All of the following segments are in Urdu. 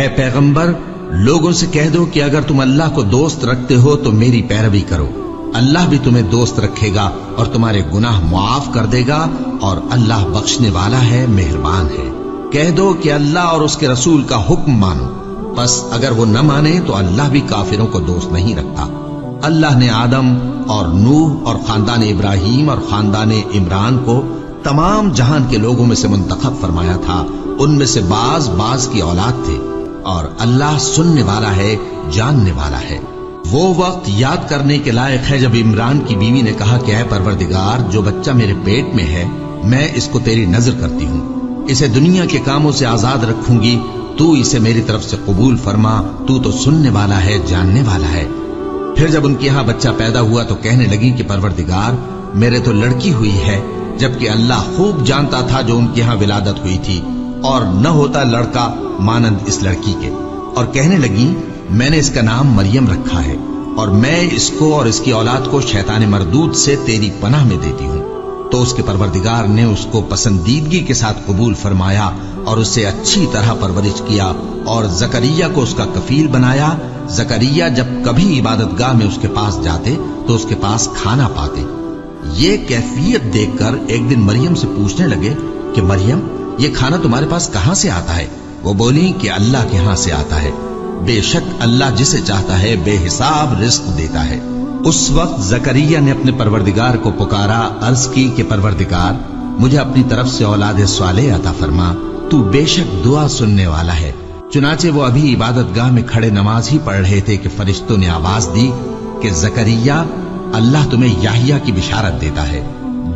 اے پیغمبر لوگوں سے کہہ دو کہ اگر تم اللہ کو دوست رکھتے ہو تو میری پیروی کرو، اللہ بھی تمہیں دوست رکھے گا اور تمہارے گناہ معاف کر دے گا، اور اللہ بخشنے والا ہے، مہربان ہے۔ کہہ دو کہ اللہ اور اس کے رسول کا حکم مانو، بس اگر وہ نہ مانے تو اللہ بھی کافروں کو دوست نہیں رکھتا۔ اللہ نے آدم اور نوح اور خاندان ابراہیم اور خاندان عمران کو تمام جہان کے لوگوں میں سے منتخب فرمایا تھا، ان میں سے بعض کی اولاد تھے، اور اللہ سننے والا ہے، جاننے والا ہے۔ وہ وقت یاد کرنے کے لائق ہے جب عمران کی بیوی نے کہا کہ اے پروردگار، جو بچہ میرے پیٹ میں ہے میں اس کو تیری نذر کرتی ہوں، اسے دنیا کے کاموں سے آزاد رکھوں گی، تو اسے میری طرف سے قبول فرما، تو سننے والا ہے، جاننے والا ہے۔ پھر جب ان کے یہاں بچہ پیدا ہوا تو کہنے لگی کہ پروردگار میرے تو لڑکی ہوئی ہے، جبکہ اللہ خوب جانتا تھا جو ان کے یہاں ولادت ہوئی تھی، اور نہ ہوتا لڑکا مانند اس لڑکی کے۔ اور کہنے لگی میں نے اس کا نام مریم رکھا ہے، اور میں اس کو اور اس کی اولاد کو شیطان مردود سے تیری پناہ میں دیتی ہوں۔ تو اس کے پروردگار نے اس کو پسندیدگی کے ساتھ قبول فرمایا اور اسے اچھی طرح پرورش کیا، اور زکریا کو اس کا کفیل بنایا۔ زکریا جب کبھی عبادت گاہ میں اس کے پاس جاتے تو اس کے پاس کھانا پاتے۔ یہ کیفیت دیکھ کر ایک دن مریم سے پوچھنے لگے کہ مریم یہ کھانا تمہارے پاس کہاں سے آتا ہے؟ وہ بولی کہ اللہ کے ہاں سے آتا ہے، بے شک اللہ جسے چاہتا ہے بے حساب رزق دیتا ہے۔ اس وقت زکریا نے اپنے پروردگار کو پکارا، عرض کی کہ پروردگار مجھے اپنی طرف سے اولاد صالح عطا فرما، تو بے شک دعا سننے والا ہے۔ چنانچہ وہ ابھی عبادت گاہ میں کھڑے نماز ہی پڑھ رہے تھے کہ فرشتوں نے آواز دی کہ زکریا اللہ تمہیں یحییٰ کی بشارت دیتا ہے،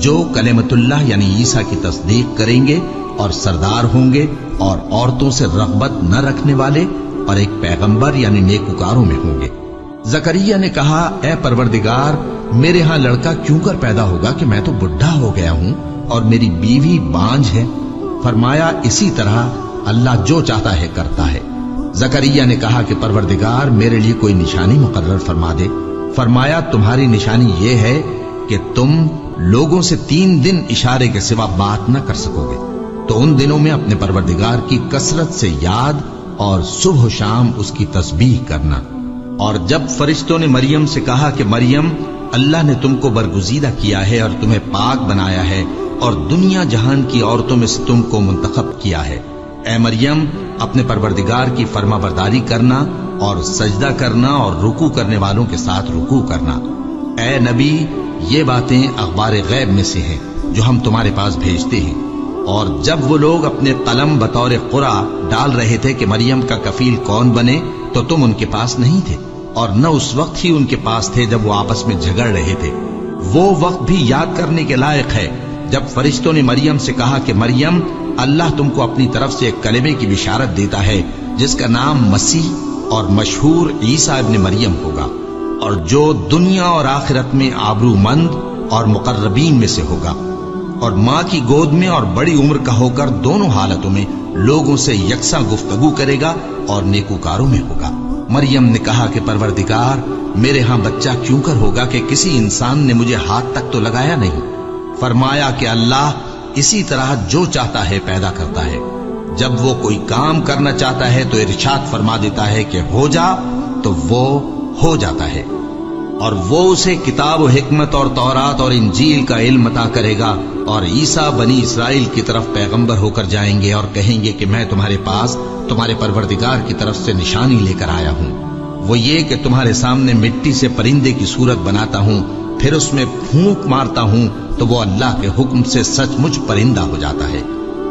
جو کلمۃ اللہ یعنی عیسیٰ کی تصدیق کریں گے اور سردار ہوں گے اور عورتوں سے رغبت نہ رکھنے والے اور ایک پیغمبر یعنی نیکوکاروں میں ہوں گے۔ زکریا نے کہا اے پروردگار میرے ہاں لڑکا کیوں کر پیدا ہوگا کہ میں تو بڈھا ہو گیا ہوں اور میری بیوی بانجھ ہے۔ فرمایا اسی طرح اللہ جو چاہتا ہے کرتا ہے۔ زکریا نے کہا کہ پروردگار میرے لیے کوئی نشانی مقرر فرما دے۔ فرمایا تمہاری نشانی یہ ہے کہ تم لوگوں سے 3 دن اشارے کے سوا بات نہ کر سکو گے، تو ان دنوں میں اپنے پروردگار کی کثرت سے یاد اور صبح و شام اس کی تسبیح کرنا۔ اور جب فرشتوں نے مریم سے کہا کہ مریم اللہ نے تم کو برگزیدہ کیا ہے اور تمہیں پاک بنایا ہے اور دنیا جہان کی عورتوں میں سے تم کو منتخب کیا ہے، اے مریم اپنے پروردگار کی فرما برداری کرنا اور سجدہ کرنا اور رکوع کرنے والوں کے ساتھ رکوع کرنا۔ اے نبی یہ باتیں اخبار غیب میں سے ہیں جو ہم تمہارے پاس بھیجتے ہیں۔ اور جب وہ لوگ اپنے قلم بطور قرعہ ڈال رہے تھے کہ مریم کا کفیل کون بنے تو تم ان کے پاس نہیں تھے، اور نہ اس وقت ہی ان کے پاس تھے جب وہ آپس میں جھگڑ رہے تھے۔ وہ وقت بھی یاد کرنے کے لائق ہے جب فرشتوں نے مریم سے کہا کہ مریم اللہ تم کو اپنی طرف سے ایک کلمے کی بشارت دیتا ہے جس کا نام مسیح اور مشہور عیسیٰ ابن مریم ہوگا، اور جو دنیا اور آخرت میں آبرو مند اور مقربین میں سے ہوگا، اور ماں کی گود میں اور بڑی عمر کا ہو کر دونوں حالتوں میں لوگوں سے یکساں گفتگو کرے گا اور نیکوکاروں میں ہوگا۔ مریم نے کہا کہ پروردگار میرے ہاں بچہ کیوں کر ہوگا کہ کسی انسان نے مجھے ہاتھ تک تو لگایا نہیں۔ فرمایا کہ اللہ اسی طرح جو چاہتا ہے پیدا کرتا ہے، جب وہ کوئی کام کرنا چاہتا ہے تو ارشاد فرما دیتا ہے کہ ہو جا تو وہ ہو جاتا ہے، اور وہ اسے کتاب و حکمت اور تورات اور انجیل کا علم عطا کرے گا، اور عیسیٰ بنی اسرائیل کی طرف پیغمبر ہو کر جائیں گے اور کہیں گے کہ میں تمہارے پاس تمہارے پروردگار کی طرف سے نشانی لے کر آیا ہوں، وہ یہ کہ تمہارے سامنے مٹی سے پرندے کی صورت بناتا ہوں، پھر اس میں پھونک مارتا ہوں تو وہ اللہ کے حکم سے سچ مچ پرندہ ہو جاتا ہے،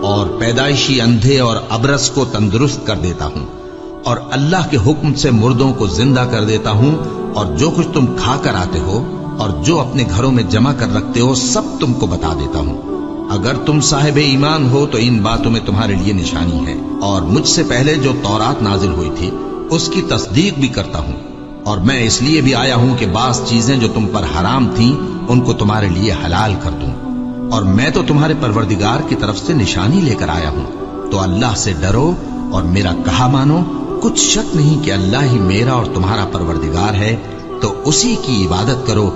اور پیدائشی اندھے اور ابرص کو تندرست کر دیتا ہوں، اور اللہ کے حکم سے مردوں کو زندہ کر دیتا ہوں، اور جو کچھ تم کھا کر آتے ہو اور جو اپنے گھروں میں جمع کر رکھتے ہو سب تم کو بتا دیتا ہوں۔ اگر تم صاحب ایمان ہو تو ان باتوں میں تمہارے لیے نشانی ہے، اور مجھ سے پہلے جو تورات نازل ہوئی تھی اس کی تصدیق بھی کرتا ہوں، اور میں اس لیے بھی آیا ہوں کہ بعض چیزیں جو تم پر حرام تھیں ان کو تمہارے لیے حلال کر دوں، اور میں تو تمہارے پروردگار کی طرف سے نشانی لے کر آیا ہوں، تو اللہ سے ڈرو اور میرا کہا مانو۔ کچھ شک نہیں کہ اللہ ہی میرا اور تمہارا پروردگار ہے، تو اسی کی عبادت کرو،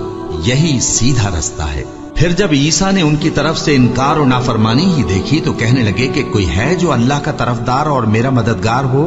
یہی سیدھا رستہ ہے۔ پھر جب عیسیٰ نے ان کی طرف سے انکار و نافرمانی ہی دیکھی تو کہنے لگے کہ کوئی ہے جو اللہ کا طرفدار اور میرا مددگار ہو؟